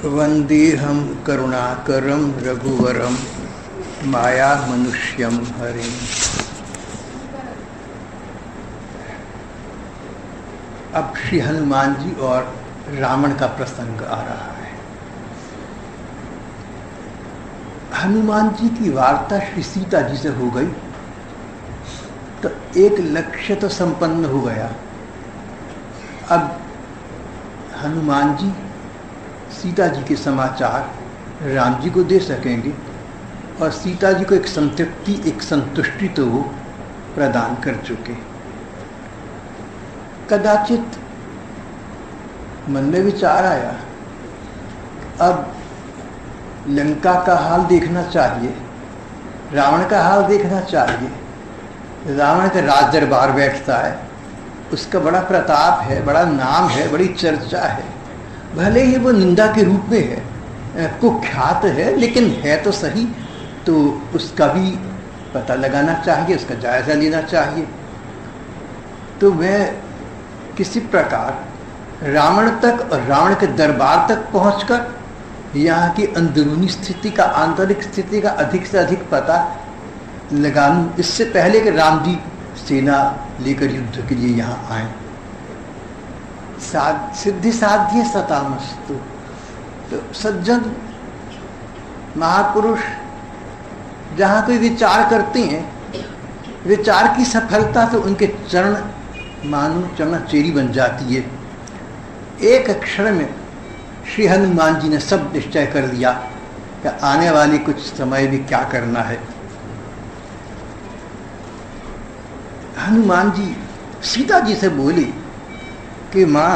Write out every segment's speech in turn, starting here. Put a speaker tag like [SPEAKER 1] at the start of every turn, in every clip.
[SPEAKER 1] वंदेहम करुणाकरम रघुवरम माया मनुष्यम हरिम। अब श्री हनुमान जी और रावण का प्रसंग आ रहा है। हनुमान जी की वार्ता श्री सीता जी से हो गई तो एक लक्ष्य तो संपन्न हो गया। अब हनुमान जी सीता जी के समाचार राम जी को दे सकेंगे और सीता जी को एक संतृप्ति, एक संतुष्टि तो वो प्रदान कर चुके। कदाचित मन में विचार आया, अब लंका का हाल देखना चाहिए, रावण का हाल देखना चाहिए। रावण का राज दरबार बैठता है, उसका बड़ा प्रताप है, बड़ा नाम है, बड़ी चर्चा है। भले ही वो निंदा के रूप में है, कुख्यात है, लेकिन है तो सही, तो उसका भी पता लगाना चाहिए, उसका जायजा लेना चाहिए। तो मैं किसी प्रकार रावण तक और रावण के दरबार तक पहुंचकर यहाँ की अंदरूनी स्थिति का, आंतरिक स्थिति का अधिक से अधिक पता लगा लूं, इससे पहले कि राम जी सेना लेकर युद्ध के लिए यहाँ आए। सिद्धि साध्य सतामस्तु। तो सज्जन महापुरुष जहाँ कोई विचार करते हैं, विचार की सफलता तो उनके चरण मानो चरणचेरी बन जाती है। एक क्षण में श्री हनुमान जी ने सब निश्चय कर लिया कि आने वाले कुछ समय में क्या करना है। हनुमान जी सीता जी से बोले कि माँ,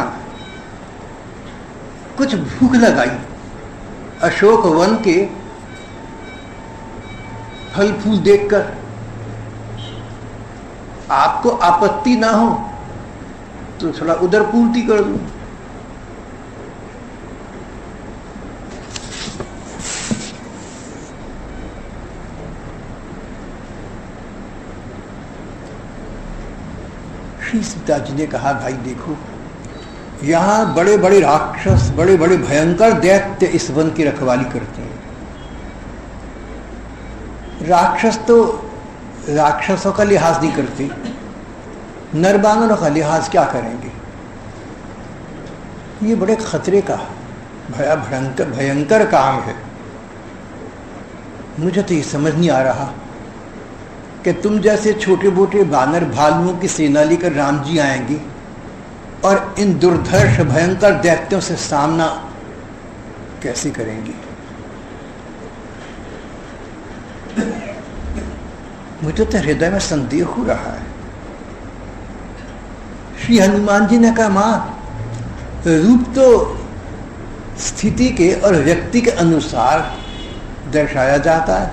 [SPEAKER 1] कुछ भूख लगाई, अशोक वन के फल फूल देखकर आपको आपत्ति ना हो तो थोड़ा उधर पूर्ति कर दूं। श्री सीता जी ने कहा, भाई देखो, यहाँ बड़े बड़े राक्षस, बड़े बड़े भयंकर दैत्य इस वन की रखवाली करते हैं। राक्षस तो राक्षसों का लिहाज नहीं करते, नरबानरों का लिहाज क्या करेंगे। ये बड़े खतरे का भयंकर काम है। मुझे तो ये समझ नहीं आ रहा कि तुम जैसे छोटे मोटे बानर भालुओं की सेना लेकर राम जी आएंगे और इन दुर्धर्ष भयंकर दैत्यों से सामना कैसे करेंगे। मुझे तो हृदय में संदेह हो रहा है। श्री हनुमान जी ने कहा, मां, रूप तो स्थिति के और व्यक्ति के अनुसार दर्शाया जाता है।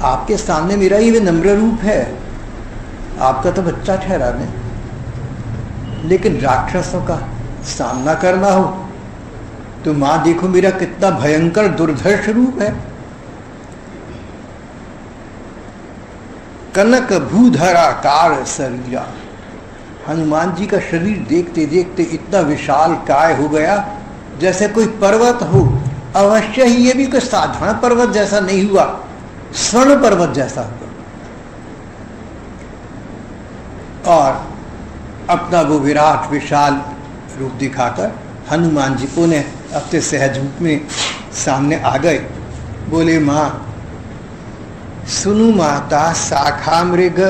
[SPEAKER 1] आपके सामने मेरा ही विनम्र रूप है, आपका तो बच्चा ठहरा मैं, लेकिन राक्षसों का सामना करना हो तो मां देखो मेरा कितना भयंकर दुर्धर्ष रूप है। कनक भूधराकार शरीरा। हनुमान जी का शरीर देखते देखते इतना विशाल काय हो गया जैसे कोई पर्वत हो। अवश्य ही ये भी कोई साधारण पर्वत जैसा नहीं हुआ, स्वर्ण पर्वत जैसा हुआ। और अपना वो विराट विशाल रूप दिखाकर हनुमान जी को ने अपने सहज रूप में सामने आ गए। बोले, मां सुनु माता, शाखा मृग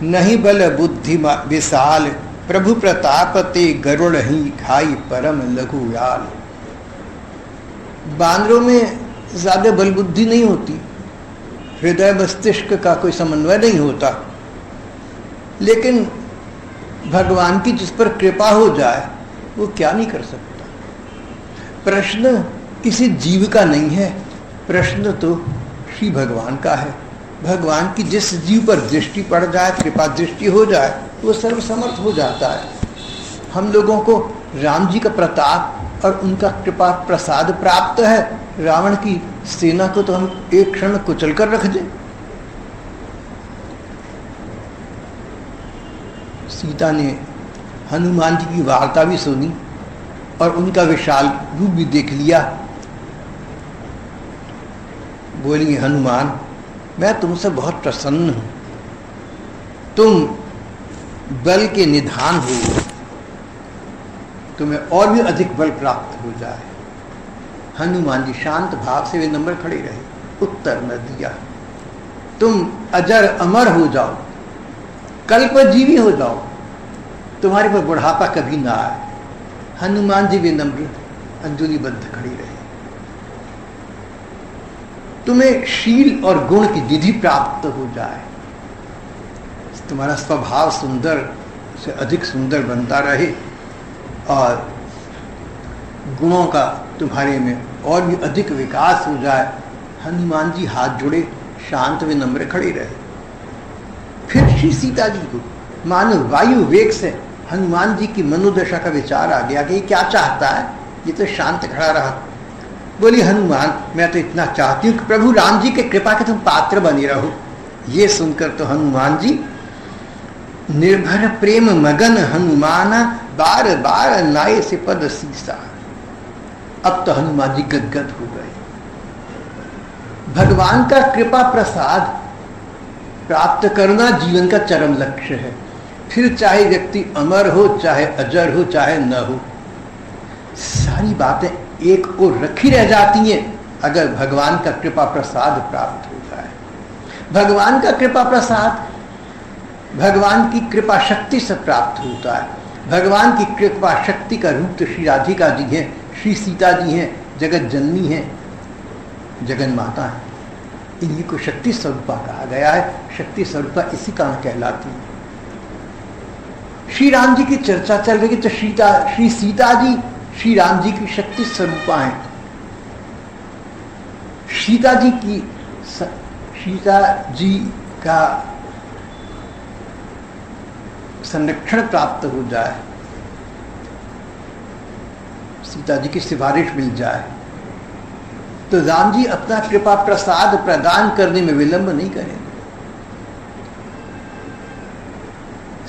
[SPEAKER 1] नहीं बल बुद्धि विशाल, प्रभु प्रताप ते गरुड़ ही खाई परम लघु याल। बानरों में ज्यादा बल बुद्धि नहीं होती, हृदय मस्तिष्क का कोई समन्वय नहीं होता, लेकिन भगवान की जिस पर कृपा हो जाए वो क्या नहीं कर सकता। प्रश्न किसी जीव का नहीं है, प्रश्न तो श्री भगवान का है। भगवान की जिस जीव पर दृष्टि पड़ जाए, कृपा दृष्टि हो जाए, वो सर्वसमर्थ हो जाता है। हम लोगों को राम जी का प्रताप और उनका कृपा प्रसाद प्राप्त है। रावण की सेना को तो हम एक क्षण कुचल कर रख दें। सीता ने हनुमान जी की वार्ता भी सुनी और उनका विशाल रूप भी देख लिया। बोली हनुमान मैं तुमसे बहुत प्रसन्न हूं, तुम बल के निधान हो, तुम्हें और भी अधिक बल प्राप्त हो जाए। हनुमान जी शांत भाव से विनम्र खड़े रहे, उत्तर न दिया। तुम अजर अमर हो जाओ, कल्पजीवी हो जाओ, तुम्हारे पर बुढ़ापा कभी ना आए। हनुमान जी विनम्र अंजुलिबद्ध खड़ी रहे। तुम्हें शील और गुण की निधि प्राप्त हो जाए, तुम्हारा स्वभाव सुंदर से अधिक सुंदर बनता रहे और गुणों का तुम्हारे में और भी अधिक विकास हो जाए। हनुमान जी हाथ जोड़े शांत विनम्र खड़े रहे। फिर श्री सीता जी को मानो वायु वेग से हनुमान जी की मनोदशा का विचार आ गया कि ये क्या चाहता है, ये तो शांत खड़ा रहा। बोली हनुमान मैं तो इतना चाहती हूँ कि प्रभु राम जी के कृपा के तुम पात्र बने रहो। ये सुनकर तो हनुमान जी निर्भर प्रेम मगन हनुमाना बार बार नाये से पद सीसा। अब तो हनुमान जी गदगद हो गए। भगवान का कृपा प्रसाद प्राप्त करना जीवन का चरम लक्ष्य है। फिर चाहे व्यक्ति अमर हो, चाहे अजर हो, चाहे न हो, सारी बातें एक ओर रखी रह जाती हैं अगर भगवान का कृपा प्रसाद प्राप्त हो जाए। भगवान का कृपा प्रसाद भगवान की कृपा शक्ति से प्राप्त होता है। भगवान की कृपा शक्ति का रूप तो श्री राधिका जी हैं, श्री सीता जी हैं, जगत जननी हैं, जगन माता है। इन्हीं को शक्ति स्वरूपा कहा गया है। शक्ति स्वरूपा इसी कारण कहलाती है। श्री राम जी की चर्चा चल रही तो श्री सीता जी श्री राम जी की शक्ति स्वरूपा हैं। सीता जी का संरक्षण प्राप्त हो जाए, सीता जी की सिफारिश मिल जाए तो राम जी अपना कृपा प्रसाद प्रदान करने में विलंब नहीं करेंगे।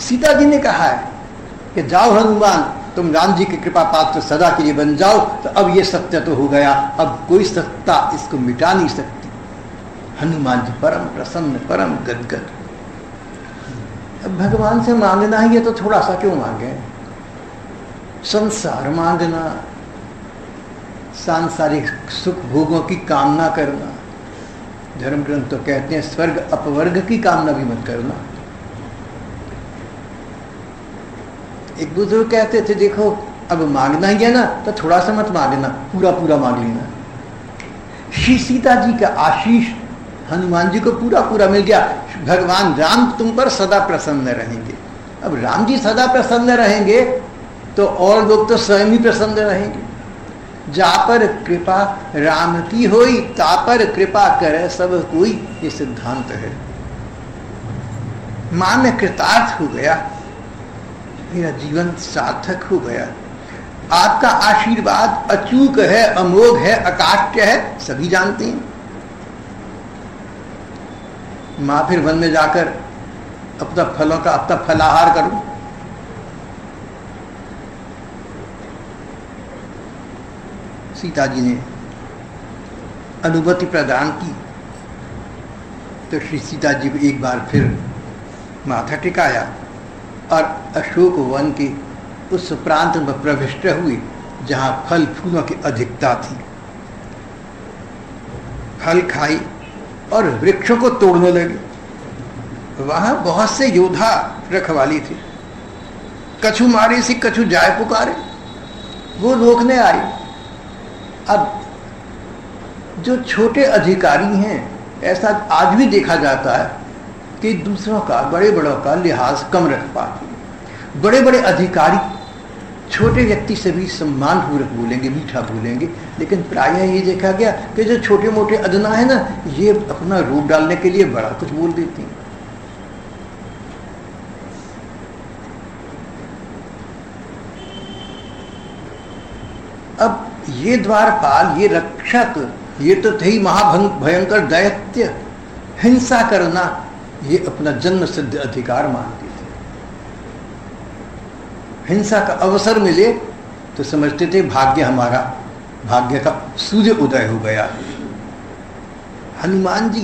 [SPEAKER 1] सीता जी ने कहा है कि जाओ हनुमान, तुम राम जी की कृपा पात्र सदा के लिए बन जाओ। तो अब ये सत्य तो हो गया, अब कोई सत्ता इसको मिटा नहीं सकती। हनुमान जी परम प्रसन्न, परम गदगद। अब भगवान से मांगना ही है तो थोड़ा सा क्यों मांगे? संसार मांगना, सांसारिक सुख भोगों की कामना करना, धर्म ग्रंथ तो कहते हैं स्वर्ग अपवर्ग की कामना भी मत करना। एक बुजुर्ग कहते थे देखो अब मांगना ही है ना तो थोड़ा सा मत मांगना, पूरा पूरा मांग लेना। श्री सीता जी का आशीष हनुमान जी को पूरा पूरा मिल गया। भगवान राम तुम पर सदा प्रसन्न रहेंगे। अब राम जी सदा प्रसन्न रहेंगे तो और लोग तो स्वयं ही प्रसन्न रहेंगे। जा पर कृपा राम की होई, ता पर कृपा करे सब कोई, ये सिद्धांत है। मां में कृतार्थ हो गया, मेरा जीवन सार्थक हो गया। आपका आशीर्वाद अचूक है, अमोघ है, अकाट्य है, सभी जानते हैं। मां फिर वन में जाकर अपना फलों का अपना फलाहार करूं। सीता जी ने अनुमति प्रदान की तो श्री सीता जी को एक बार फिर माथा टिकाया और अशोक वन के उस प्रांत में प्रविष्ट हुए जहां फल फूलों की अधिकता थी। फल खाई और वृक्षों को तोड़ने लगे। वहां बहुत से योद्धा रखवाली थे। कछु मारे सी कछु जाए पुकारे, वो रोकने आई। अब जो छोटे अधिकारी हैं, ऐसा आज भी देखा जाता है कि दूसरों का, बड़े बड़ों का लिहाज कम रख पाते। बड़े बड़े अधिकारी छोटे व्यक्ति से भी सम्मान पूर्वक बोलेंगे, मीठा बोलेंगे, लेकिन प्रायः ये देखा गया कि जो छोटे मोटे अदना है ना, ये अपना रूप डालने के लिए बड़ा कुछ बोल देते हैं। अब ये द्वारपाल, ये रक्षक, ये तो थे ही महाभयंकर दैत्य। हिंसा करना ये अपना जन्म सिद्ध अधिकार मानते थे। हिंसा का अवसर मिले तो समझते थे भाग्य हमारा, भाग्य का सूर्य उदय हो गया। हनुमान जी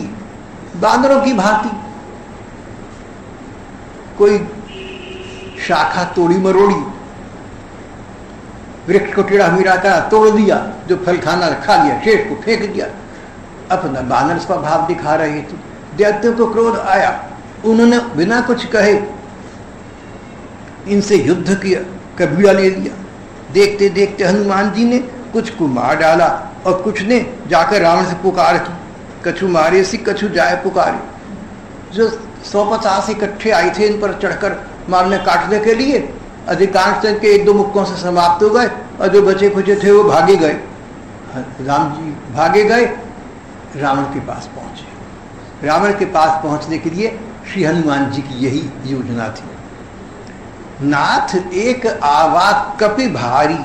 [SPEAKER 1] बानरों की भांति कोई शाखा तोड़ी मरोड़ी, वृक्ष को टेढ़ा मेढ़ा करा, तोड़ दिया, जो फल खाना खा लिया, शेष को फेंक दिया, अपना बानर स्वभाव दिखा रहे थे। दैत्यों को क्रोध आया, उन्होंने बिना कुछ कहे इनसे युद्ध किया, कबीला ले लिया। देखते देखते हनुमान जी ने कुछ को मार डाला और कुछ ने जाकर रावण से पुकार की, कछु मारे सी कछु जाए पुकारे। जो 150 इकट्ठे आए थे इन पर चढ़कर मारने काटने के लिए, अधिकांश के 1-2 मुक्कों से समाप्त हो गए और जो बचे खुचे थे वो भागे गए। राम जी भागे गए, रावण के पास पहुंचे। रावण के पास पहुंचने के लिए श्री हनुमान जी की यही योजना थी। नाथ एक आवा कपि भारी,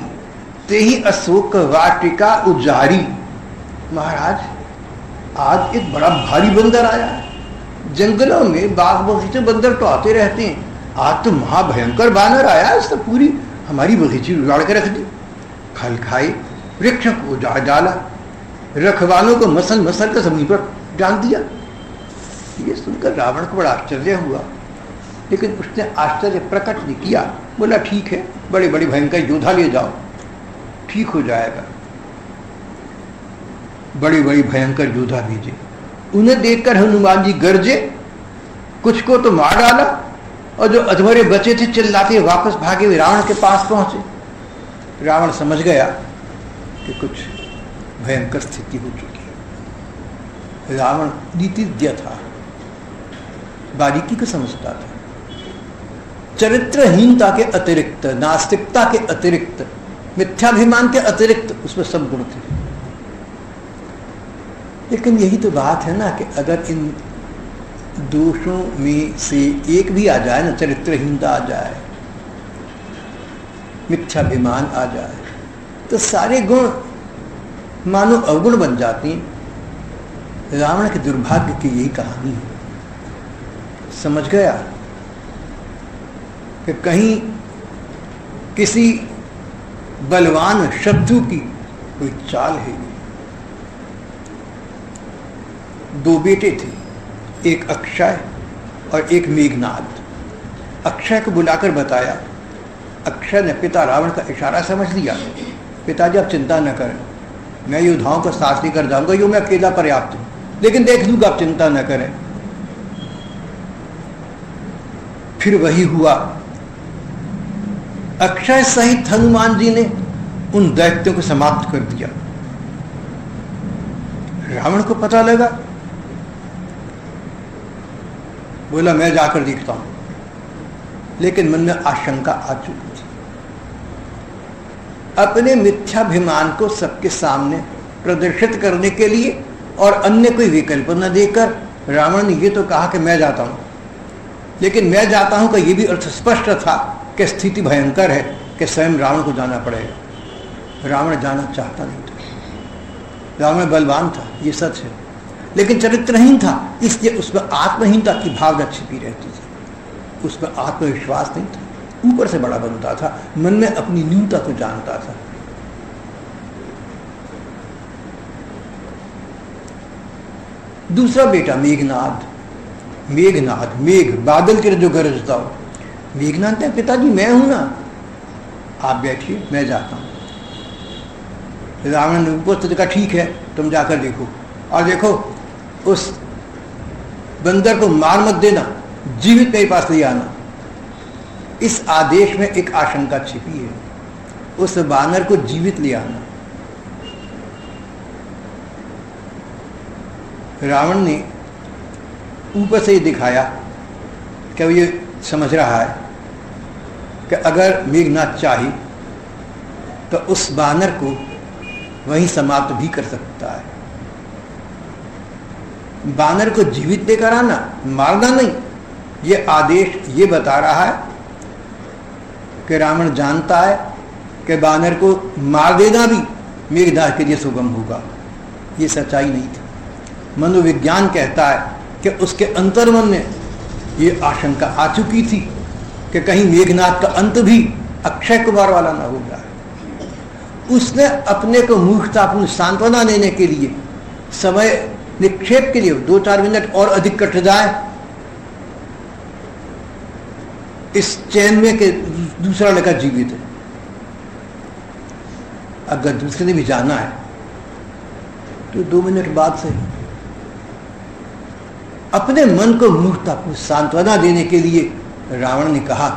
[SPEAKER 1] तेहि अशोक वाटिका उजारी। महाराज, आज एक बड़ा भारी बंदर आया है। जंगलों में बाघ बगीचे बंदर तो आते रहते हैं, आज तो महाभयंकर बानर आया है, इसने पूरी हमारी बगीची उजाड़ के रख दी। फल खाए, वृक्ष को उजाड़ डाला, रखवालों को मसल मसल कर जमीन पर डाल दिया। ये सुनकर रावण को बड़ा आश्चर्य हुआ, लेकिन उसने आश्चर्य प्रकट नहीं किया। बोला ठीक है, बड़े बड़े भयंकर योद्धा ले जाओ, ठीक हो जाएगा। बड़ी बड़ी भयंकर योद्धा भेजे। उन्हें देखकर हनुमान जी गरजे, कुछ को तो मार डाला और जो अधमरे बचे थे चिल्लाते वापस भागे हुए रावण के पास पहुंचे। रावण समझ गया कि कुछ भयंकर स्थिति हो चुकी है। रावण नीतिज्ञ था, बारीकी को समझता था। चरित्रहीनता के अतिरिक्त, नास्तिकता के अतिरिक्त, मिथ्याभिमान के अतिरिक्त उसमें सब गुण थे। लेकिन यही तो बात है ना कि अगर इन दोषों में से एक भी आ जाए ना, चरित्रहीनता आ जाए, मिथ्याभिमान आ जाए, तो सारे गुण मानो अवगुण बन जाती हैं। रावण के दुर्भाग्य की यही कहानी है। समझ गया कि कहीं किसी बलवान शत्रु की कोई चाल है। 2 बेटे थे, एक अक्षय और एक मेघनाद। अक्षय को बुलाकर बताया। अक्षय ने पिता रावण का इशारा समझ लिया। पिताजी आप चिंता न करें, मैं योद्धाओं को साथ लेकर जाऊंगा, यो मैं अकेला पर्याप्त हूं, लेकिन देख लूंगा, आप चिंता न करें। फिर वही हुआ। अक्षय सहित हनुमान जी ने उन दैत्यों को समाप्त कर दिया। रावण को पता लगा, बोला मैं जाकर देखता हूं, लेकिन मन में आशंका आ चुकी थी। अपने मिथ्याभिमान को सबके सामने प्रदर्शित करने के लिए और अन्य कोई विकल्प न देकर रावण ने ये तो कहा कि मैं जाता हूं, लेकिन मैं जाता हूं का ये भी अर्थ स्पष्ट था कि स्थिति भयंकर है, कि स्वयं रावण को जाना पड़ेगा। रावण जाना चाहता नहीं था। रावण बलवान था, ये सच है, लेकिन चरित्रहीन था, इसलिए उसमें आत्महीनता की भावना छिपी रहती थी। उसमें आत्मविश्वास नहीं था, ऊपर से बड़ा बनता था, मन में अपनी न्यूनता को जानता था। दूसरा बेटा मेघनाद। मेघनाद, मेघ बादल के जो गरजता हो। मेघनाद कहते पिताजी मैं हूं ना, आप बैठिए, मैं जाता हूं। रावण ने ऊपर कहा ठीक है, तुम जाकर देखो, और देखो उस बंदर को मार मत देना, जीवित मेरे पास ले आना। इस आदेश में एक आशंका छिपी है, उस बानर को जीवित ले आना। रावण ने ऊपर से ही दिखाया कि वो ये समझ रहा है कि अगर मेघनाद चाहे तो उस बानर को वहीं समाप्त भी कर सकता है। बानर को जीवित लेकर आना, मारना नहीं, ये आदेश ये बता रहा है कि रावण जानता है कि बानर को मार देना भी मेघनाद के लिए सुगम होगा। ये सच्चाई नहीं थी। मनोविज्ञान कहता है कि उसके अंतर्मन में ये आशंका आ चुकी थी कि कहीं मेघनाद का अंत भी अक्षय कुमार वाला ना हो जाए। उसने अपने को मूर्खतापूर्ण सांत्वना देने के लिए समय निक्षेप के लिए 2-4 मिनट और अधिक कट जाए इस चैन में के दूसरा लड़का जीवित है। अगर दूसरे ने भी जाना है तो 2 मिनट बाद से अपने मन को मूर्खता को सांत्वना देने के लिए रावण ने कहा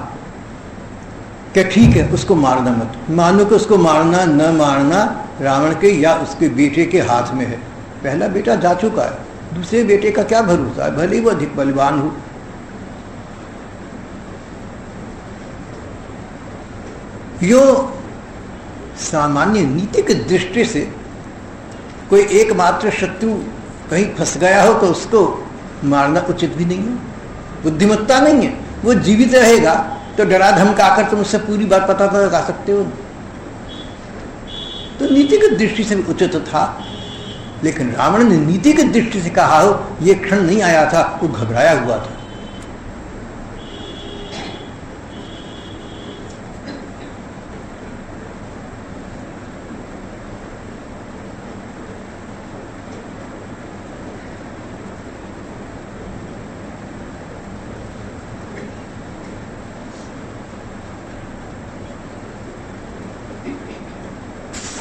[SPEAKER 1] कि ठीक है, उसको मारना मत। मानो कि उसको मारना न मारना रावण के या उसके बेटे के हाथ में है। पहला बेटा जा चुका है, दूसरे बेटे का क्या भरोसा है, भले ही वो अधिक बलवान हो। यो सामान्य नीति की दृष्टि से कोई एकमात्र शत्रु कहीं फंस गया हो तो उसको मारना उचित भी नहीं है, बुद्धिमत्ता नहीं है। वो जीवित रहेगा तो डरा धमका कर तुम उससे पूरी बात पता तो लगा सकते हो। तो नीति की दृष्टि से भी उचित था, लेकिन रावण ने नीति की दृष्टि से कहा हो ये क्षण नहीं आया था, वो घबराया हुआ था।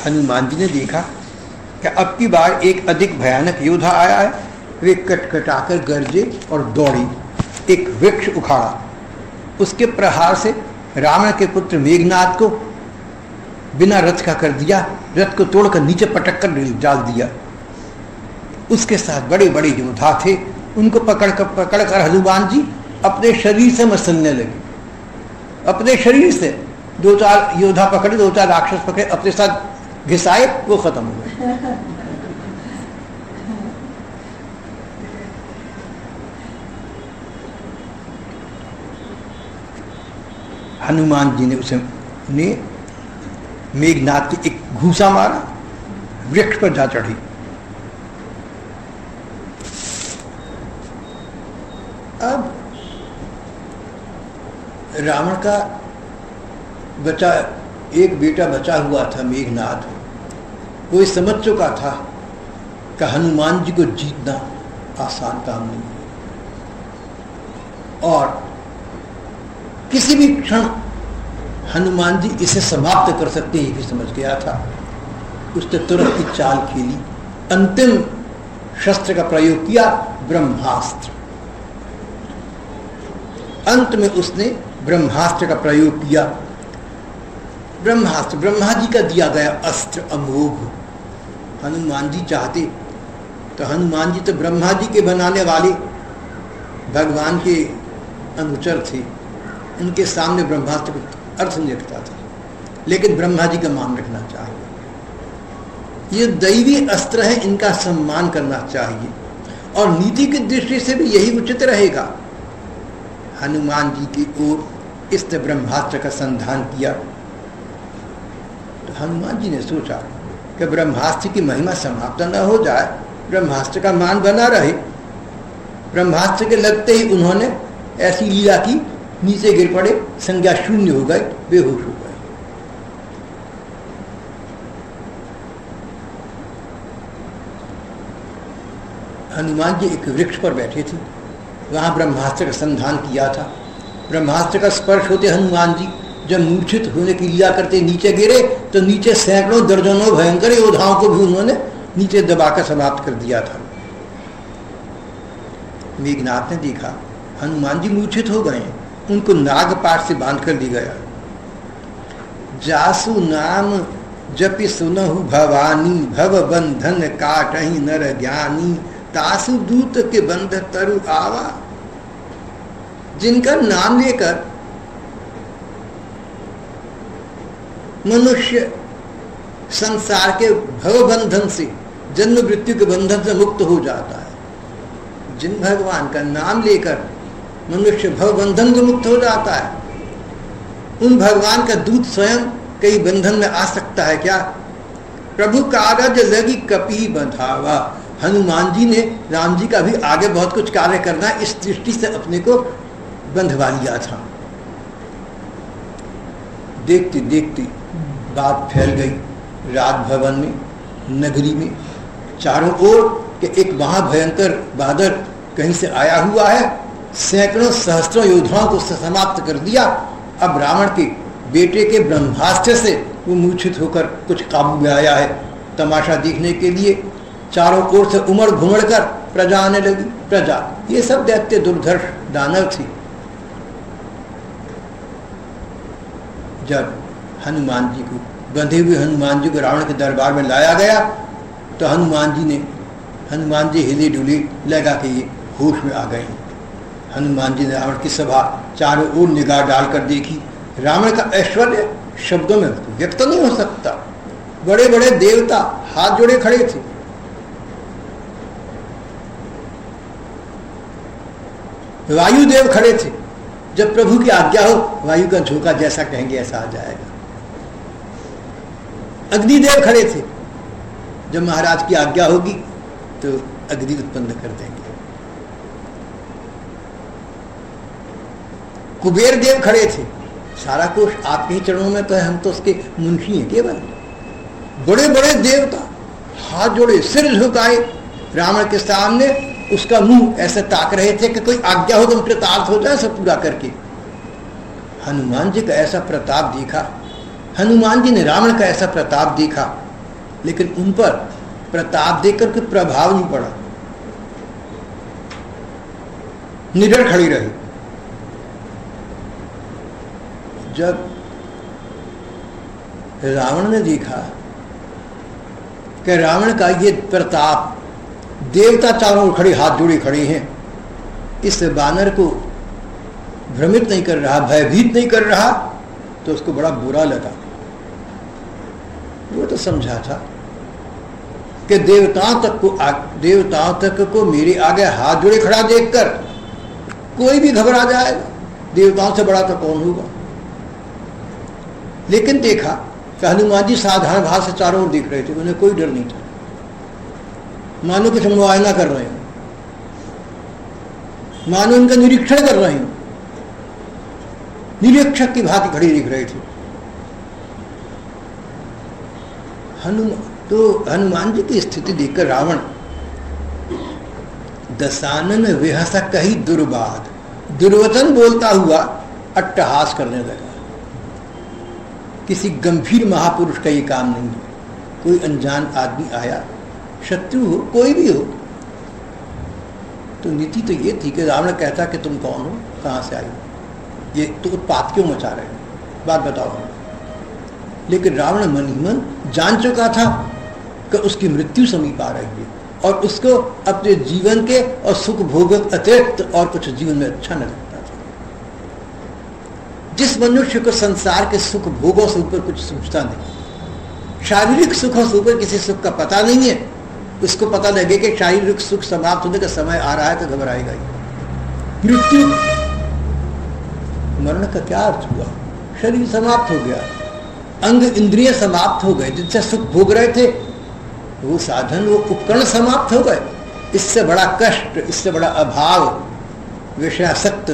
[SPEAKER 1] हनुमान जी ने देखा कि अब की बार एक अधिक भयानक योद्धा आया है। वे कटकटाकर गरजे और दौड़ी, एक वृक्ष उखाड़ा, उसके प्रहार से रावण के पुत्र मेघनाद को बिना रथ का कर दिया, रथ को तोड़कर नीचे पटक कर डाल दिया। उसके साथ बड़े बड़े योद्धा थे, उनको पकड़कर हनुमान जी अपने शरीर से मसलने लगे। अपने शरीर से 2-4 योद्धा पकड़े, 2-4 राक्षस पकड़े, अपने साथ घिसाए, वो खत्म हो गए। हनुमान जी ने मेघनाद की एक घूसा मारा, वृक्ष पर जा चढ़ी। अब रावण का एक बेटा बचा हुआ था मेघनाद, वो समझ चुका था कि हनुमान जी को जीतना आसान काम नहीं है और किसी भी क्षण हनुमान जी इसे समाप्त कर सकते हैं, ये भी समझ गया था। उसने तुरंत की चाल खेली, अंतिम शस्त्र का प्रयोग किया, ब्रह्मास्त्र। अंत में उसने ब्रह्मास्त्र का प्रयोग किया। ब्रह्मास्त्र ब्रह्मा जी का दिया गया अस्त्र, अमोघ। हनुमान जी चाहते तो हनुमान जी तो ब्रह्मा जी के बनाने वाले भगवान के अनुचर थे, उनके सामने ब्रह्मास्त्र को अर्थ नहीं रखता था, लेकिन ब्रह्मा जी का मान रखना चाहिए। ये दैवी अस्त्र है, इनका सम्मान करना चाहिए और नीति की दृष्टि से भी यही उचित रहेगा। हनुमान जी की ओर इसने ब्रह्मास्त्र का संधान किया तो हनुमान जी ने सोचा कि ब्रह्मास्त्र की महिमा समाप्त न हो जाए, ब्रह्मास्त्र का मान बना रहे। ब्रह्मास्त्र के लगते ही उन्होंने ऐसी लीला की, नीचे गिर पड़े, संज्ञा शून्य हो गए, बेहोश हो गए। हनुमान जी एक वृक्ष पर बैठे थे, वहां ब्रह्मास्त्र का संधान किया था। ब्रह्मास्त्र का स्पर्श होते हनुमान जी जब मूर्छित होने की लीला करते नीचे गिरे तो नीचे सैकड़ों दर्जनों भयंकर योद्धाओं को भी उन्होंने नीचे दबाकर समाप्त कर दिया था। मेघनाथ ने देखा हनुमान जी मूर्छित हो गए, उनको नागपाश से बांध कर ली गया। जासु नाम जपि सुनहु भवानी, भव बंधन काटहि नर ज्ञानी, तासु दूत के बंध तरु आवा। जिनका नाम लेकर मनुष्य संसार के भव बंधन से, जन्म मृत्यु के बंधन से मुक्त हो जाता है। जिन भगवान का नाम लेकर मनुष्य भव बंधन से मुक्त हो जाता है, उन भगवान का दूत स्वयं कई बंधन में आ सकता है क्या? प्रभु कागज लगी कपी बंधावा। हनुमान जी ने राम जी का भी आगे बहुत कुछ कार्य करना, इस दृष्टि से अपने को बंधवा लिया था। देखते देखते बात फैल गई राजभवन में, नगरी में, चारों ओर कि एक महाभयंकर बादल कहीं से आया हुआ है, सैकड़ों सहस्त्रों योद्धाओं को समाप्त कर दिया। अब रावण के बेटे के ब्रह्मास्त्र से वो मूर्छित होकर कुछ काबू में आया है। तमाशा देखने के लिए चारों ओर से उमड़ घुमड़ कर प्रजा आने लगी। प्रजा ये सब दैत्य दुर्धर्ष दानव थी। जब हनुमान जी को, बंधे हुए हनुमान जी को रावण के दरबार में लाया गया तो हनुमान जी हिले डुले, लगा कि ये होश में आ गए। हनुमान जी ने रावण की सभा चारों ओर निगाह डालकर देखी। रावण का ऐश्वर्य शब्दों में व्यक्त नहीं हो सकता। बड़े बड़े देवता हाथ जोड़े खड़े थे। वायुदेव खड़े थे। जब प्रभु की आज्ञा हो वायु का झोंका जैसा कहेंगे ऐसा आ जाएगा। अग्निदेव खड़े थे। जब महाराज की आज्ञा होगी तो अग्नि उत्पन्न कर देंगे। कुबेर देव खड़े थे। सारा कुछ आपके ही चरणों में तो है, हम तो उसके मुंशी हैं केवल। बड़े बड़े देवता हाथ जोड़े, सिर झुकाए रावण के सामने। उसका मुंह ऐसे ताक रहे थे कि कोई आज्ञा हो तो कृतार्थ हो जाए सब पूरा करके। हनुमान जी का ऐसा प्रताप देखा, हनुमान जी ने रावण का ऐसा प्रताप देखा, लेकिन उन पर प्रताप देकर कोई प्रभाव नहीं पड़ा। निडर खड़ी रही। जब रावण ने देखा कि रावण का ये प्रताप, देवता चारों ओर खड़े हाथ जोड़े खड़े हैं, इस बानर को भ्रमित नहीं कर रहा, भयभीत नहीं कर रहा, तो उसको बड़ा बुरा लगा। वो तो समझा था कि देवताओं तक को मेरे आगे हाथ जोड़े खड़ा देखकर कोई भी घबरा जाएगा। देवताओं से बड़ा तो कौन होगा। लेकिन देखा कि हनुमान जी साधारण भाव से चारों ओर देख रहे थे, उन्हें कोई डर नहीं था। मानो कुछ मुआयना कर रहे हैं, मानो उनका निरीक्षण कर रहे हैं। निरीक्षक की भांति खड़ी दिख रही थी। हनुमान जी की स्थिति देखकर रावण दशानन विहसा कही दुर्बाद, दुर्वचन बोलता हुआ अट्टहास करने लगा। किसी गंभीर महापुरुष का ये काम नहीं है। कोई अनजान आदमी आया, शत्रु हो कोई भी हो, तो नीति तो ये थी कि रावण कहता कि तुम कौन हो, कहां से आई, ये तो उत्पात क्यों मचा रहे हो, बात बताओ। लेकिन रावण मन ही मन जान चुका था कि उसकी मृत्यु समीप आ रही है और उसको अपने जीवन के और सुख भोगक अतिरिक्त और कुछ जीवन में अच्छा न लगता था। जिस मनुष्य को संसार के सुख भोगों से ऊपर कुछ सोचता नहीं, शारीरिक सुखों से ऊपर किसी सुख का पता नहीं है, उसको पता लगे कि शारीरिक सुख समाप्त होने का समय आ रहा है तो घबराएगा ही। मृत्यु, मरण का क्या अर्थ हुआ? शरीर समाप्त हो गया, अंग इंद्रिय समाप्त हो गए, जिनसे सुख भोग रहे थे वो साधन, वो उपकरण समाप्त हो गए। इससे बड़ा कष्ट, इससे बड़ा अभाव विषयासक्त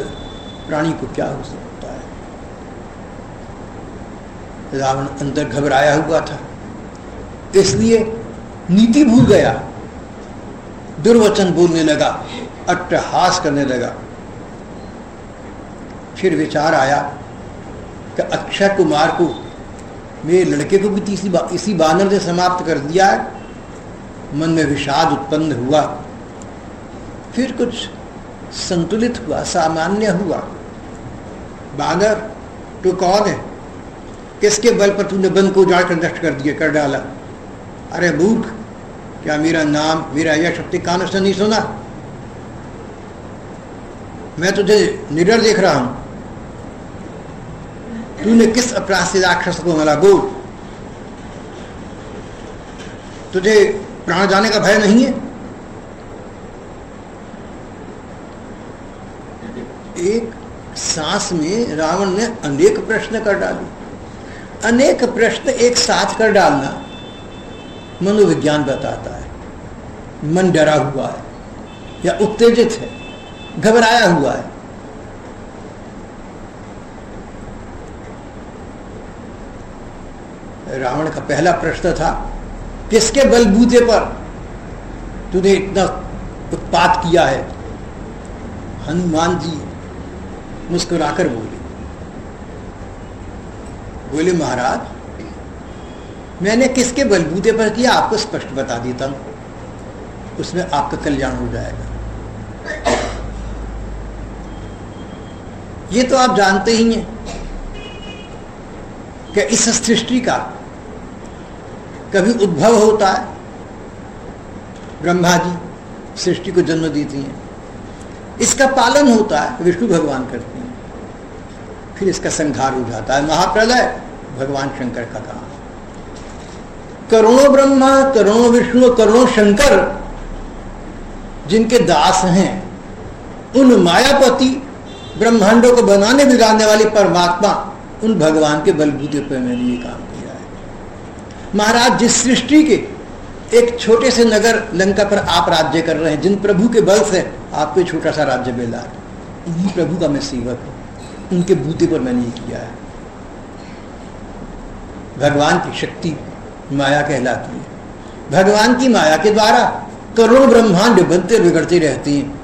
[SPEAKER 1] प्राणी को क्या हो सकता है। रावण अंदर घबराया हुआ था, इसलिए नीति भूल गया, दुर्वचन बोलने लगा, अट्टहास करने लगा। फिर विचार आया कि अक्षय कुमार को, मेरे लड़के को भी इसी बानर ने समाप्त कर दिया है। मन में विषाद उत्पन्न हुआ। फिर कुछ संतुलित हुआ, सामान्य हुआ। बानर तो कौन है, किसके बल पर तूने वन को उजाड़ कर नष्ट कर दिया, कर डाला? अरे मूर्ख, क्या मेरा नाम, मेरा यश शक्ति कानों से नहीं सुना? मैं तुझे निडर देख रहा हूं। तूने किस अपराध से राक्षस को मारा, बोल। तुझे प्राण जाने का भय नहीं है? एक सांस में रावण ने अनेक प्रश्न कर डाले। अनेक प्रश्न एक साथ कर डालना मनोविज्ञान बताता है। मन डरा हुआ है या उत्तेजित है, घबराया हुआ है। रावण का पहला प्रश्न था, किसके बलबूते पर तूने इतना उत्पात किया है। हनुमान जी मुस्कुराकर बोले महाराज, मैंने किसके बलबूते पर किया आपको स्पष्ट बता देता हूं, उसमें आपका कल्याण हो जाएगा। ये तो आप जानते ही हैं कि इस सृष्टि का कभी उद्भव होता है, ब्रह्मा जी सृष्टि को जन्म देती हैं, इसका पालन होता है, विष्णु भगवान करते हैं, फिर इसका संहार हो जाता है, महाप्रलय भगवान शंकर का काम। करोड़ों ब्रह्मा, करोड़ों विष्णु, करोड़ों शंकर जिनके दास हैं, उन मायापति ब्रह्मांडों को बनाने बिगाड़ने वाले परमात्मा, उन भगवान के बलबूते पर मैंने ये काम किया है। महाराज, जिस सृष्टि के एक छोटे से नगर लंका पर आप राज्य कर रहे हैं, जिन प्रभु के बल से आपको छोटा सा राज्य मिला है, उन्हीं प्रभु का मैं सेवक हूं, उनके बूते पर मैंने ये किया है। भगवान की शक्ति माया कहलाती है। भगवान की माया के द्वारा करोड़ों ब्रह्मांड बनते बिगड़ते रहते हैं।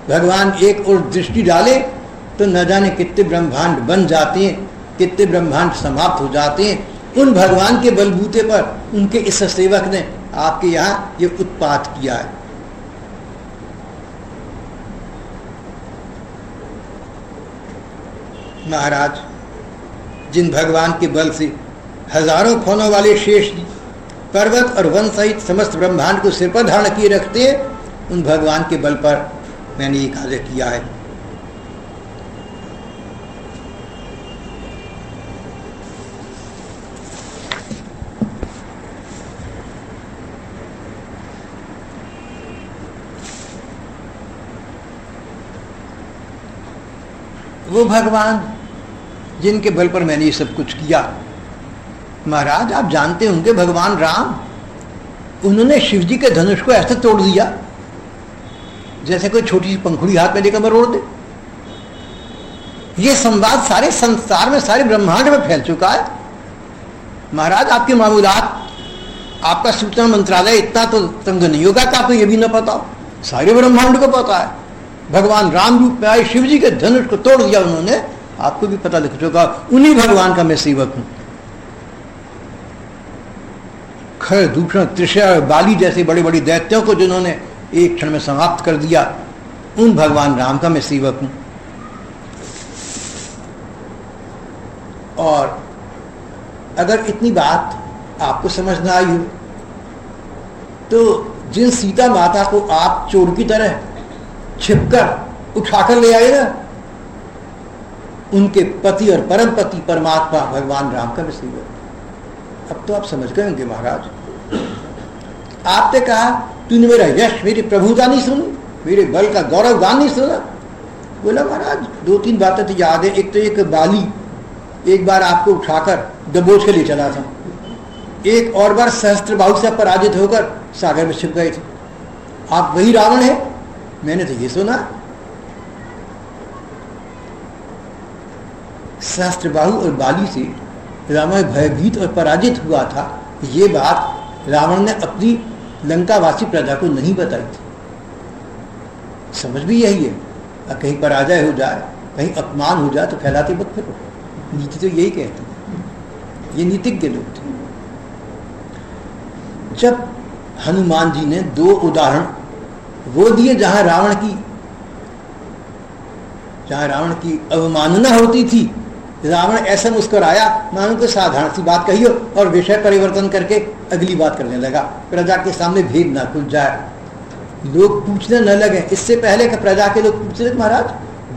[SPEAKER 1] भगवान एक और दृष्टि डाले तो न जाने कितने ब्रह्मांड बन जाते हैं, कितने ब्रह्मांड समाप्त हो जाते हैं। उन भगवान के बलबूते पर उनके इस सेवक ने आपके यहाँ ये उत्पात किया है। महाराज, जिन भगवान के बल से हजारों खोनों वाले शेष जी पर्वत और वन सहित समस्त ब्रह्मांड को सिर पर धारण किए रखते हैं, उन भगवान के बल पर मैंने ये कार्य किया है। वो भगवान जिनके बल पर मैंने ये सब कुछ किया। महाराज, आप जानते होंगे भगवान राम, उन्होंने शिव जी के धनुष को ऐसे तोड़ दिया जैसे कोई छोटी सी पंखुड़ी हाथ में लेकर मरोड़ दे। ये संवाद सारे संसार में, सारे ब्रह्मांड में फैल चुका है। महाराज, आपके मामूलात, आपका सूचना मंत्रालय इतना तो तंग नहीं होगा कि आपको ये भी न पता हो, सारे ब्रह्मांड को पता है। भगवान राम रूप में आए शिव जी के धनुष को तोड़ दिया उन्होंने, आपको भी पता लग चुका। उन्हीं भगवान का मैं सेवक हूं। खर, दूषण, त्रिशा और बाली जैसे बड़े बड़े दैत्यों को जिन्होंने एक क्षण में समाप्त कर दिया, उन भगवान राम का मैं सेवक हूं। और अगर इतनी बात आपको समझ ना आई हो तो जिन सीता माता को आप चोर की तरह छिपकर उठाकर ले आए ना, उनके पति और परम पति परमात्मा भगवान राम का भी सेवक। अब तो आप समझ गए होंगे महाराज। आपने कहा, तूने मेरा यश, मेरी प्रभुता नहीं सुनी, मेरे बल का गौरव गान नहीं सुना। बोला महाराज, दो तीन बातें तो याद है। एक तो एक बाली एक बार आपको उठाकर दबोच के ले चला था, एक और बार सहस्त्रबाहु से पराजित होकर सागर में छिप गए थे। आप वही रावण है, मैंने तो ये सुना। सहस्त्रबाहु और बाली से रावण भयभीत और पराजित हुआ था, ये बात रावण ने अपनी लंकावासी प्रजा को नहीं बताई थी। समझ भी यही है, कहीं पराजय हो जाए, कहीं अपमान हो जाए तो फैलाते मत फिरो। नीति तो यही कहती है, ये नीतिज्ञ लोग थे। जब हनुमान जी ने दो उदाहरण वो दिए जहां रावण की अवमानना होती थी, रावण ऐसा मुस्कुराया मानो को साधारण सी बात कही हो और विषय परिवर्तन करके अगली बात करने लगा, प्रजा के सामने भेद ना खुल जाए, लोग पूछने न लगे। इससे पहले कि प्रजा के लोग पूछ रहे, महाराज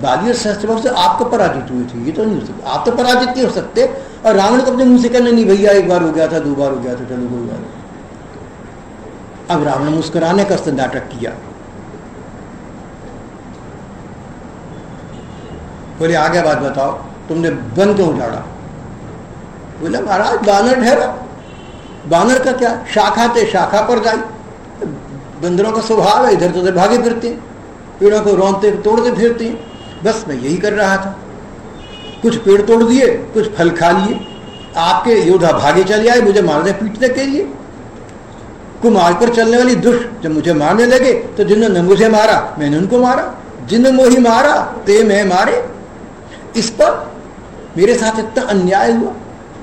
[SPEAKER 1] बाली और सहस्त्रबाहु से आपको पराजित हुए थे, ये तो नहीं हो सकता, आप तो पराजित नहीं हो सकते। और रावण को अपने मुंह से कहने, नहीं भैया एक बार हो गया था, दो बार हो गया था, चलो कोई बात। अब रावण मुस्कुराने का नाटक किया, बोले आगे बात बताओ, तुमने वन क्यों उजाड़ा? बोला महाराज बानर ठहरा, बानर का क्या, शाखा थे शाखा पर जाई, बंदरों का स्वभाव है, इधर तो उधर भागे फिरते हैं, पेड़ों को रौंदते तोड़ते फिरते हैं। बस मैं यही कर रहा था, कुछ पेड़ तोड़ दिए, कुछ फल खा लिए, आपके योद्धा भागे चले आए मुझे मारने पीटने के लिए। को मारकर चलने वाली दुष्ट जब मुझे मारने लगे तो जिन्होंने मुझे मारा मैंने उनको मारा, जिन्होंने मोही मारा ते मैं मारे। इस पर मेरे साथ इतना अन्याय हुआ।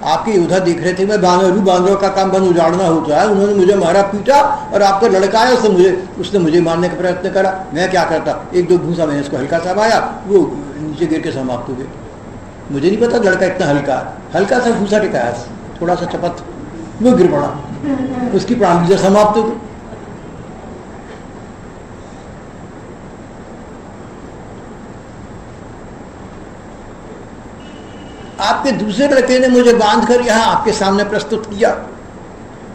[SPEAKER 1] आपके योद्धा देख रहे थे मैं बांदरों का काम बन उजाड़ना होता है, उन्होंने मुझे मारा पीटा और आपका लड़का है उसने मुझे मारने का प्रयत्न करा। मैं क्या करता, एक दो घूसा मैंने इसको हल्का सा मारा, वो नीचे गिर के समाप्त हो गए। मुझे नहीं पता लड़का इतना हल्का सा घूसा टिकाया, थोड़ा सा चपत, वो गिर पड़ा, उसकी प्राण समाप्त हो गई। आपके दूसरे लड़के ने मुझे बांधकर यहां आपके सामने प्रस्तुत किया।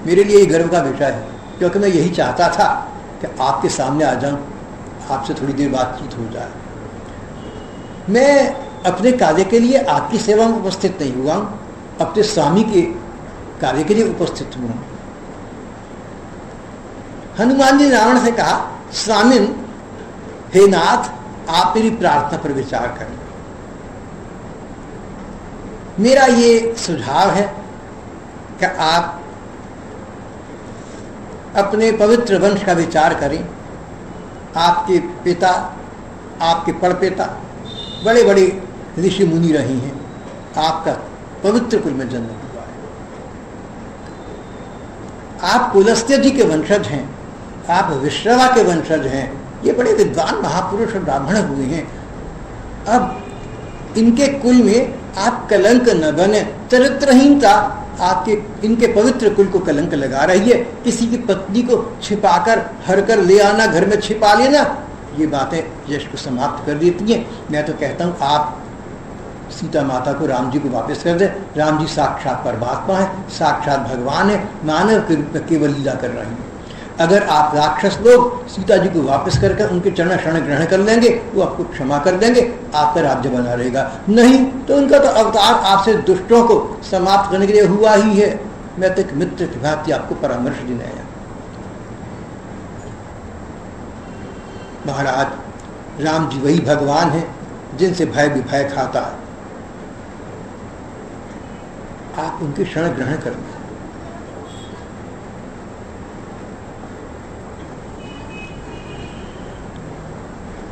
[SPEAKER 1] मेरे लिए गर्व का विषय है, क्योंकि मैं यही चाहता था कि आपके सामने आ जाऊं, आपसे थोड़ी देर बातचीत हो जाए। मैं अपने कार्य के लिए आपकी सेवा में उपस्थित नहीं हुआ, अपने स्वामी के कार्य के लिए उपस्थित हुआ। हनुमान जी ने रावण से कहा, स्वामिन हे नाथ, आप मेरी प्रार्थना पर विचार करें। मेरा ये सुझाव है कि आप अपने पवित्र वंश का विचार करें। आपके पिता, आपके पड़पिता बड़े बड़े ऋषि मुनि रहे हैं, आपका पवित्र कुल में जन्म हुआ है। आप पुलस्त्य जी के वंशज हैं, आप विश्रवा के वंशज हैं, ये बड़े विद्वान महापुरुष और ब्राह्मण हुए हैं। अब इनके कुल में आप कलंक न बने, चरित्रहीनता आपके इनके पवित्र कुल को कलंक लगा रही है। किसी की पत्नी को छिपाकर हर कर ले आना, घर में छिपा लेना, ये बातें यश को समाप्त कर देती हैं। मैं तो कहता हूँ आप सीता माता को राम जी को वापस कर दे। राम जी साक्षात परमात्मा है, साक्षात भगवान है, मानव के रूप में केवल लीला कर रहे हैं। अगर आप राक्षस लोग सीता जी को वापस करके उनके चरण शरण ग्रहण कर लेंगे, वो आपको क्षमा कर देंगे, आपका राज्य बना रहेगा। नहीं तो उनका तो अवतार आपसे दुष्टों को समाप्त करने के लिए हुआ ही है। मैं तो एक मित्र की भांति आपको परामर्श देने आया। महाराज, राम जी वही भगवान है जिनसे भय विभय खाता है। आप उनके शरण ग्रहण करें।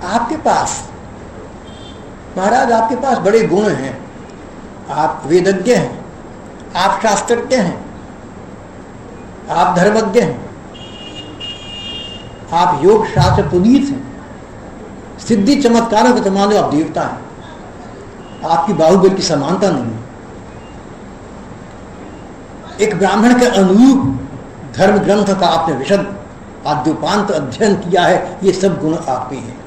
[SPEAKER 1] आपके पास महाराज, आपके पास बड़े गुण हैं। आप वेदज्ञ हैं, आप शास्त्रज्ञ हैं, आप धर्मज्ञ हैं, आप योग शास्त्र पुनीत हैं, सिद्धि चमत्कारों के तमाम आप देवता हैं। आपकी बाहुबल की समानता नहीं है। एक ब्राह्मण के अनुरूप धर्म ग्रंथ का आपने विशद आद्योपांत अध्ययन किया है, ये सब गुण आप में हैं।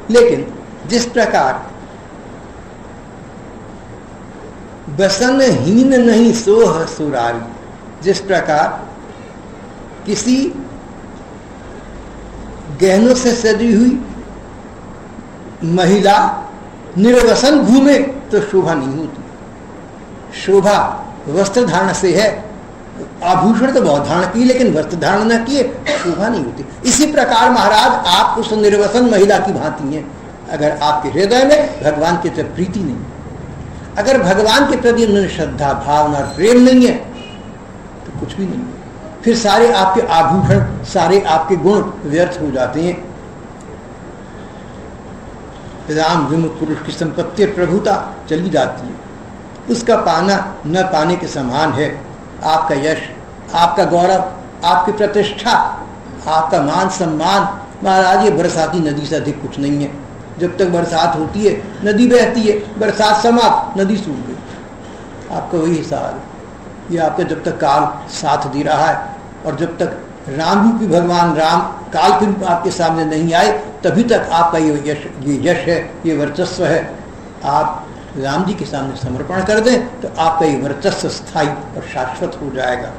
[SPEAKER 1] लेकिन जिस प्रकार बसन हीन नहीं सोह सुरारी, जिस प्रकार किसी गहनों से सजी हुई महिला निर्वसन घूमे तो शोभा नहीं होती। शोभा वस्त्र धारण से है। आभूषण तो बहुत धारण किए, लेकिन वस्त्र धारण न किए शोभा नहीं होती। इसी प्रकार महाराज आप उस निर्वसन महिला की भांति हैं। अगर आपके हृदय में भगवान के प्रति प्रीति नहीं, अगर भगवान के प्रति उन्हें श्रद्धा भावना और प्रेम नहीं है, तो कुछ भी नहीं। फिर सारे आपके आभूषण, सारे आपके गुण व्यर्थ हो जाते हैं। राम विमुख पुरुष की संपत्ति प्रभुता चली जाती है। उसका पाना न पाने के समान है। आपका यश, आपका गौरव, आपकी प्रतिष्ठा, आपका मान सम्मान, महाराज ये बरसाती नदी से अधिक कुछ नहीं है। जब तक बरसात होती है नदी बहती है, बरसात समाप्त नदी सूख गई। आपका वही हिसाब है। ये आपका जब तक काल साथ दे रहा है और जब तक राम रूपी भगवान राम काल के रूप आपके सामने नहीं आए, तभी तक आपका ये यश है, ये वर्चस्व है। आप राम जी के सामने समर्पण कर दें तो आपका ये वर्चस्व स्थायी और शाश्वत हो जाएगा।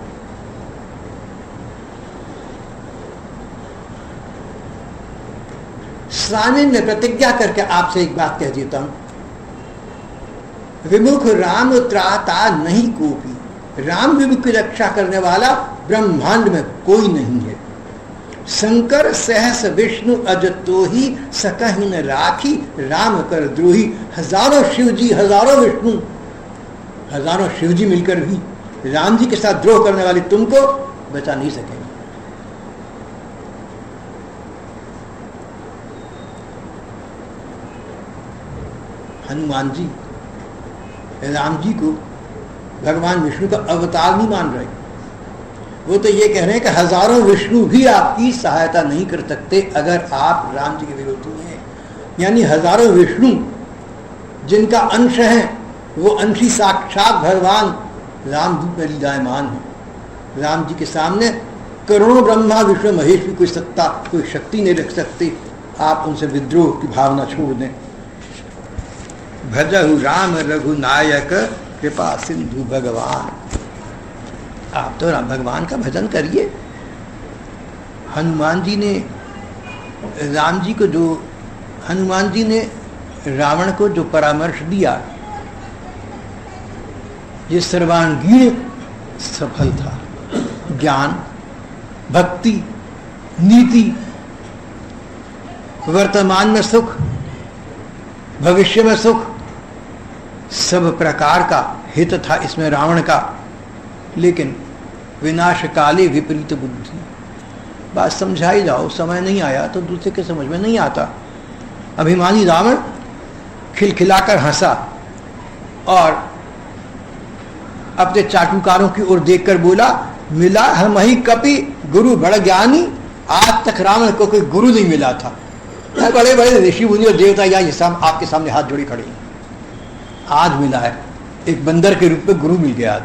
[SPEAKER 1] स्वामी ने प्रतिज्ञा करके आपसे एक बात कह देता हूं, विमुख राम त्राता नहीं कोई। राम विमुख की रक्षा करने वाला ब्रह्मांड में कोई नहीं है। शंकर सहस विष्णु अजतो ही सकहि न राखी, राम कर द्रोही। हजारों शिव जी, हजारों विष्णु, हजारों शिव जी मिलकर भी राम जी के साथ द्रोह करने वाले तुमको बचा नहीं सकेंगे। हनुमान जी राम जी को भगवान विष्णु का अवतार नहीं मान रहे। वो तो ये कह रहे हैं कि हजारों विष्णु भी आपकी सहायता नहीं कर सकते अगर आप राम जी के विरोधी हैं। यानी हजारों विष्णु जिनका अंश है वो अंश ही साक्षात भगवान राम जी में लीलायमान है। राम जी के सामने करोड़ों ब्रह्मा विष्णु महेश की कोई सत्ता कोई शक्ति नहीं रख सकती। आप उनसे विद्रोह की भावना छोड़ दें। भजहु राम रघुनायक कृपा सिंधु भगवान। आप तो राम भगवान का भजन करिए। हनुमान जी ने राम जी को जो हनुमान जी ने रावण को जो परामर्श दिया ये सर्वांगीण सफल था। ज्ञान, भक्ति, नीति, वर्तमान में सुख, भविष्य में सुख, सब प्रकार का हित था इसमें रावण का। लेकिन विनाश काले विपरीत बुद्धि। बात समझाई जाओ, समय नहीं आया तो दूसरे के समझ में नहीं आता। अभिमानी रावण खिलखिलाकर हंसा और अपने चाटुकारों की ओर देखकर बोला, मिला हम ही कपि गुरु बड़ ज्ञानी। आज तक रावण को कोई गुरु नहीं मिला था। बड़े बड़े ऋषि मुनि और देवता यहाँ आपके सामने हाथ जोड़े खड़े हैं। आज मिला है, एक बंदर के रूप में गुरु मिल गया। आज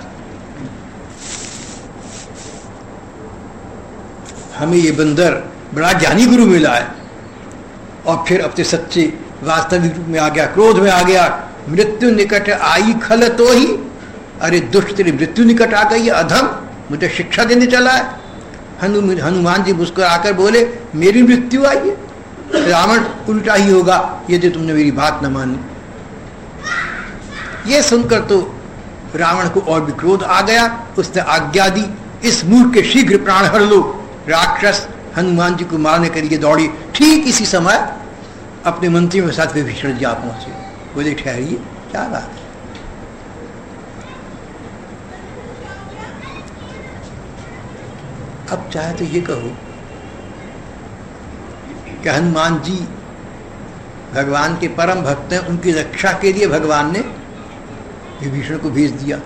[SPEAKER 1] हमें ये बंदर बड़ा ज्ञानी गुरु मिला है। और फिर अपने सच्चे वास्तविक रूप में आ गया, क्रोध में आ गया। मृत्यु निकट आई खल तो ही, अरे दुष्ट तेरी मृत्यु निकट आ गई है, अधम मुझे शिक्षा देने चला है। हनुमान जी मुस्कुराकर बोले, मेरी मृत्यु आई है? रावण उल्टा ही होगा यदि तुमने मेरी बात न मानी। ये सुनकर तो रावण को और भी क्रोध आ गया। उसने आज्ञा दी, इस मूर्ख के शीघ्र प्राण हर लो। राक्षस हनुमान जी को मारने के लिए दौड़ी। ठीक इसी समय अपने मंत्रियों के साथ विभीषण जी आ पहुंचे। बोले, ठहरिए, क्या बात है? अब चाहे तो ये कहो कि हनुमान जी भगवान के परम भक्त हैं, उनकी रक्षा के लिए भगवान ने विभीषण को भेज दिया।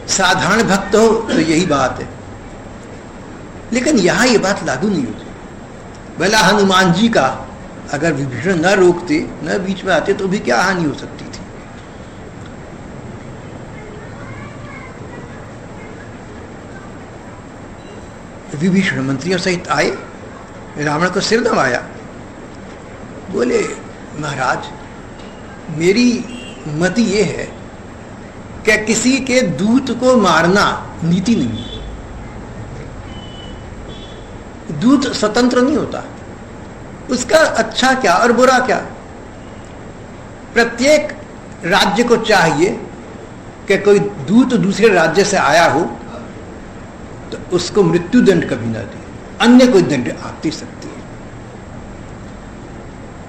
[SPEAKER 1] साधारण भक्त हो तो यही बात है। लेकिन यहां ये बात लागू नहीं होती। भला हनुमान जी का अगर विभीषण न रोकते, न बीच में आते तो भी क्या हानि हो सकती थी। विभीषण मंत्रियों सहित आए, रावण को सिर नवाया। बोले, महाराज मेरी मति ये है कि किसी के दूत को मारना नीति नहीं है। दूत स्वतंत्र नहीं होता, उसका अच्छा क्या और बुरा क्या। प्रत्येक राज्य को चाहिए कि कोई दूत दूसरे राज्य से आया हो तो उसको मृत्यु दंड कभी ना दे, अन्य कोई दंड आप दे सकती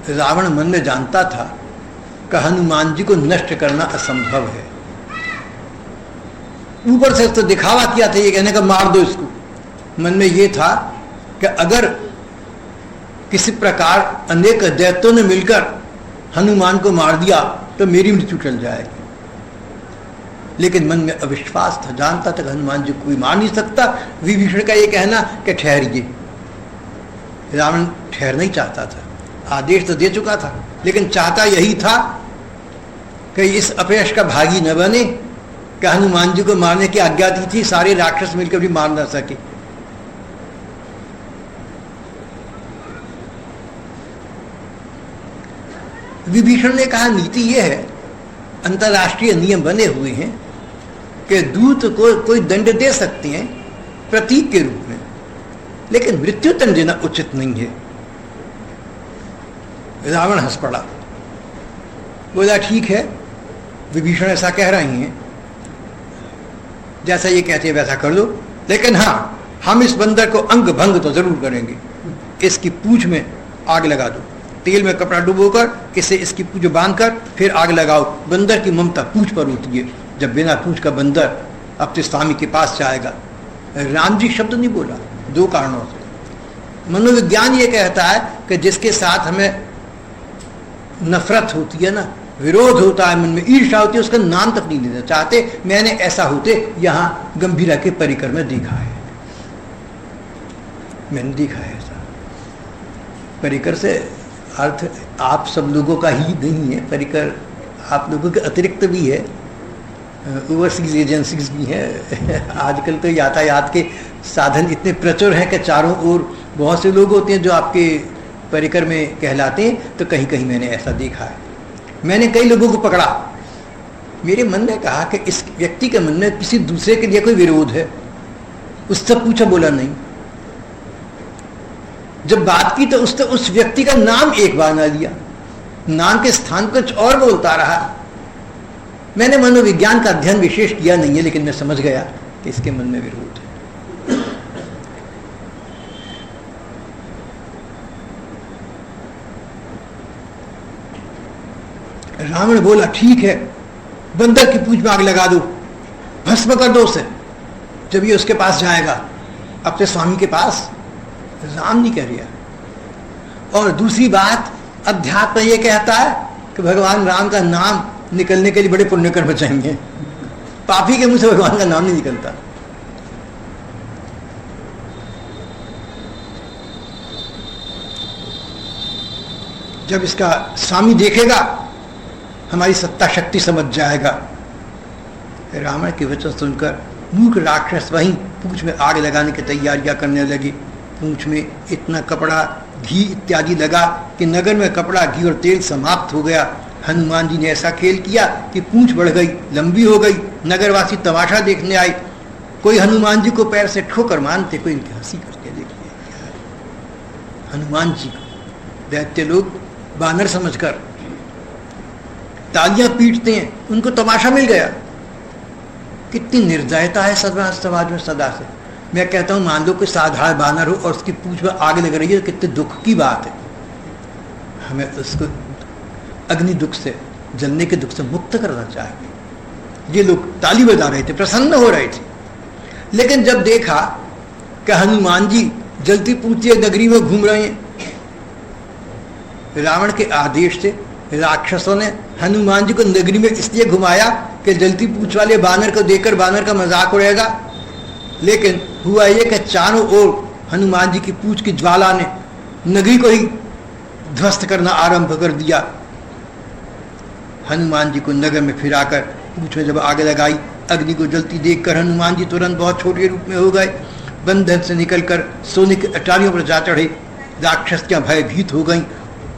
[SPEAKER 1] है। रावण मन में जानता था कि हनुमान जी को नष्ट करना असंभव है। ऊपर से तो दिखावा किया था ये कहने का मार दो इसको। मन में ये था कि अगर किसी प्रकार अनेक दैत्यों ने मिलकर हनुमान को मार दिया तो मेरी मृत्यु टल जाएगी। लेकिन मन में अविश्वास था, जानता था हनुमान जी कोई मार नहीं सकता। विभीषण का ये कहना कि ठहरिए। रावण ठहरना ही चाहता था, आदेश तो दे चुका था, लेकिन चाहता यही था कि इस अपयश का भागी न बने कि हनुमान जी को मारने की आज्ञा दी थी, सारे राक्षस मिलकर भी मार न सके। विभीषण ने कहा, नीति यह है, अंतर्राष्ट्रीय नियम बने हुए हैं कि दूत को कोई दंड दे सकते हैं प्रतीक के रूप में, लेकिन मृत्यु दंड देना उचित नहीं है। रावण हंस पड़ा, बोला, ठीक है, विभीषण ऐसा कह रही हैं, जैसा ये कहते हैं वैसा कर लो, लेकिन हाँ, हम इस बंदर को अंग भंग तो जरूर करेंगे। इसकी पूंछ में आग लगा दो, तेल में कपड़ा डुबोकर इसे इसकी पूंछ बांधकर फिर आग लगाओ। बंदर की ममता पूंछ पर होती है, जब बिना पूंछ का बंदर अपने स्वामी के पास जाएगा। राम जी शब्द नहीं बोला, दो कारणों से। मनोविज्ञान ये कहता है कि जिसके साथ हमें नफरत होती है ना, विरोध होता है मन में, ईर्ष्या होती है, उसका नाम तक नहीं लेना चाहते। मैंने ऐसा होते यहाँ गंभीरा के परिकर में देखा है, मैंने देखा है ऐसा। परिकर से अर्थ आप सब लोगों का ही नहीं है, परिकर आप लोगों के अतिरिक्त भी है, ओवरसीज एजेंसीज भी हैं। आजकल तो यातायात के साधन इतने प्रचुर हैं कि चारों ओर बहुत से लोग होते हैं जो आपके परिकर में कहलाते हैं। तो कहीं कहीं मैंने ऐसा देखा है। मैंने कई लोगों को पकड़ा, मेरे मन ने कहा कि इस व्यक्ति के मन में किसी दूसरे के लिए कोई विरोध है, उससे पूछा, बोला नहीं। जब बात की तो उसने उस व्यक्ति का नाम एक बार ना लिया, नाम के स्थान कुछ और बोलता रहा। मैंने मनोविज्ञान का अध्ययन विशेष किया नहीं है, लेकिन मैं समझ गया कि इसके मन में विरोध है। रावण बोला, ठीक है, बंदर की पूंछ में आग लगा दो, भस्म कर दो उसे, जब ये उसके पास जाएगा, अपने स्वामी के पास। राम नहीं कह रहा। और दूसरी बात, अध्यात्म ये कहता है कि भगवान राम का नाम निकलने के लिए बड़े पुण्य कर्म चाहिए। पापी के मुंह से भगवान का नाम नहीं निकलता। जब इसका स्वामी देखेगा, हमारी सत्ता शक्ति समझ जाएगा। रावण के वचन सुनकर मूर्ख राक्षस वहीं पूंछ में आग लगाने की तैयारियां करने लगे। पूंछ में इतना कपड़ा, घी इत्यादि लगा कि नगर में कपड़ा, घी और तेल समाप्त हो गया। हनुमान जी ने ऐसा खेल किया कि पूंछ बढ़ गई, लंबी हो गई। नगरवासी तमाशा देखने आए। कोई हनुमान जी को पैर से ठोकर मानते, कोई इनकी हंसी करके देखिए। हनुमान जी को दैत्य लोग बानर समझकर तालियां पीटते हैं, उनको तमाशा मिल गया। कितनी निर्दयता है समाज में सदा से। मैं कहता हूं, मान लो कोई साधारण बानर हो और उसकी पूंछ में आग लग रही है, तो कितने दुख की बात है। हमें उसको अग्नि दुख से, जलने के दुख से मुक्त करना चाहिए। ये लोग ताली बजा रहे थे, प्रसन्न हो रहे थे। लेकिन जब देखा कि हनुमान जी जलती पूंछ नगरी में घूम रहे हैं, रावण के आदेश से राक्षसों ने हनुमान जी को नगरी में इसलिए घुमाया कि जलती पूंछ वाले बानर को देखकर बानर का मजाक उड़ेगा। लेकिन हुआ ये कि चारों ओर हनुमान जी की पूंछ की ज्वाला ने नगरी को ही ध्वस्त करना आरंभ कर दिया। हनुमान जी को नगर में फिराकर पूंछ में जब आग लगाई, अग्नि को जलती देखकर हनुमान जी तुरंत बहुत छोटे रूप में हो गए। बंधन से निकलकर सोने की अटारियों पर जा चढ़े। राक्षसियां भयभीत हो गईं।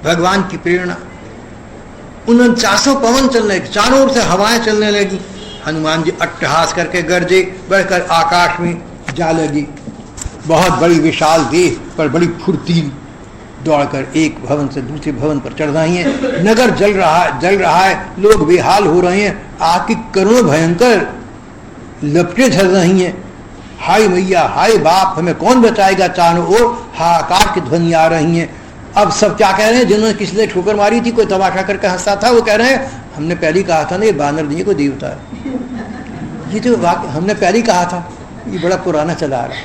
[SPEAKER 1] भगवान की प्रेरणा, 49 पवन चलने लगे, चारों ओर से हवाएं चलने लगी। हनुमान जी अट्टहास करके गरजे, बढ़कर आकाश में जा लगी। बहुत बड़ी विशाल देह पर बड़ी फुर्तीली दौड़कर एक भवन से दूसरे भवन पर चढ़ रही हैं। नगर जल रहा है, लोग बेहाल हो रहे हैं। आग की करुण भयंकर लपटें झल रही हैं। हाय मैया, हाय बाप, हमें कौन बचाएगा। चारों ओर हाहाकार की ध्वनि आ रही हैं। अब सब क्या कह रहे हैं, जिन्होंने किसी ने ठोकर मारी थी, कोई तमाशा करके हंसता था, वो कह रहे हैं हमने पहले कहा था ना, ये बानर नहीं, कोई देवता है। ये तो वाकई हमने पहले कहा था, ये बड़ा पुराना चला आ रहा है।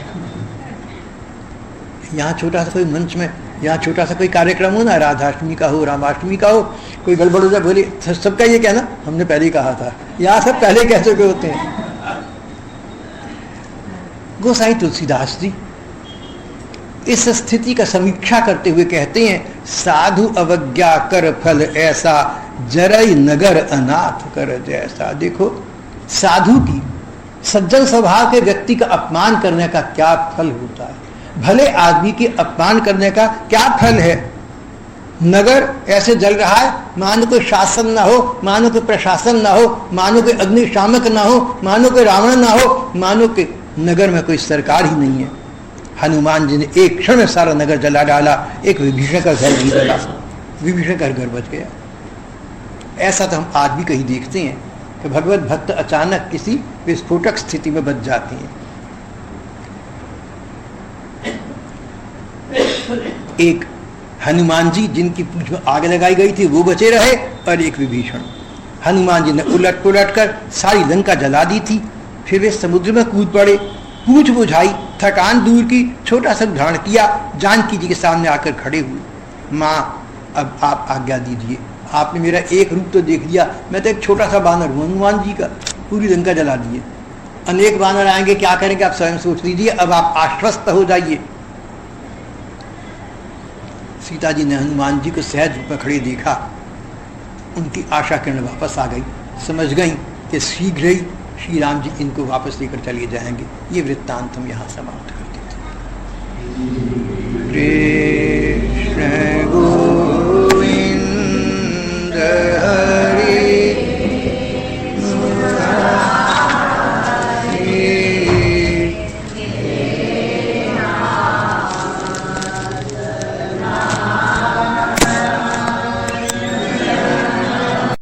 [SPEAKER 1] यहाँ छोटा सा कोई मंच में, यहाँ छोटा सा कोई कार्यक्रम हो ना, राधाष्टमी का हो, रामाष्टमी का हो, कोई गड़बड़ हो जाए, बोले सबका ये कहना हमने पहले ही कहा था। यहाँ सब पहले कह चुके होते हैं। गोसाई तुलसीदास जी इस स्थिति का समीक्षा करते हुए कहते हैं, साधु अवज्ञा कर फल ऐसा, जरई नगर अनाथ कर जैसा। देखो, साधु की, सज्जन स्वभाव के व्यक्ति का अपमान करने का क्या फल होता है, भले आदमी के अपमान करने का क्या फल है। नगर ऐसे जल रहा है, मानो कोई शासन ना हो, मानो कोई प्रशासन ना हो, मानो कोई अग्निशामक ना हो, मानो कोई रावण ना हो, मानो कि नगर में कोई सरकार ही नहीं है। हनुमान जी ने एक क्षण में सारा नगर जला डाला, एक विभीषण का घर नहीं जला, विभीषण का घर बच गया। ऐसा तो हम आज भी कहीं देखते हैं कि भगवत भक्त अचानक किसी विस्फोटक स्थिति में बच जाते हैं। एक हनुमान जी जिनकी पूंछ में आग लगाई गई थी वो बचे रहे, और एक विभीषण। हनुमान जी ने उलट पुलट कर सारी लंका जला दी थी। फिर वे समुद्र में कूद पड़े, पूंछ बुझाई, थकान दूर की, छोटा सा उदाहरण किया, जानकी जी के सामने आकर खड़े हुए। माँ, अब आप आज्ञा दीजिए, आपने मेरा एक रूप तो देख लिया, मैं तो एक छोटा सा बानर हूँ हनुमान जी का, पूरी लंका जला दिए। अनेक बानर आएंगे, क्या करेंगे आप स्वयं सोच लीजिए। अब आप आश्वस्त हो जाइए। सीता जी ने हनुमान जी को सहज पकड़े देखा, उनकी आशा किरण वापस आ गई, समझ गई कि शीघ्र ही श्री राम जी इनको वापस लेकर चले जाएंगे। ये वृत्तांत हम यहाँ समाप्त कर देते हैं। कृष्ण गोविंद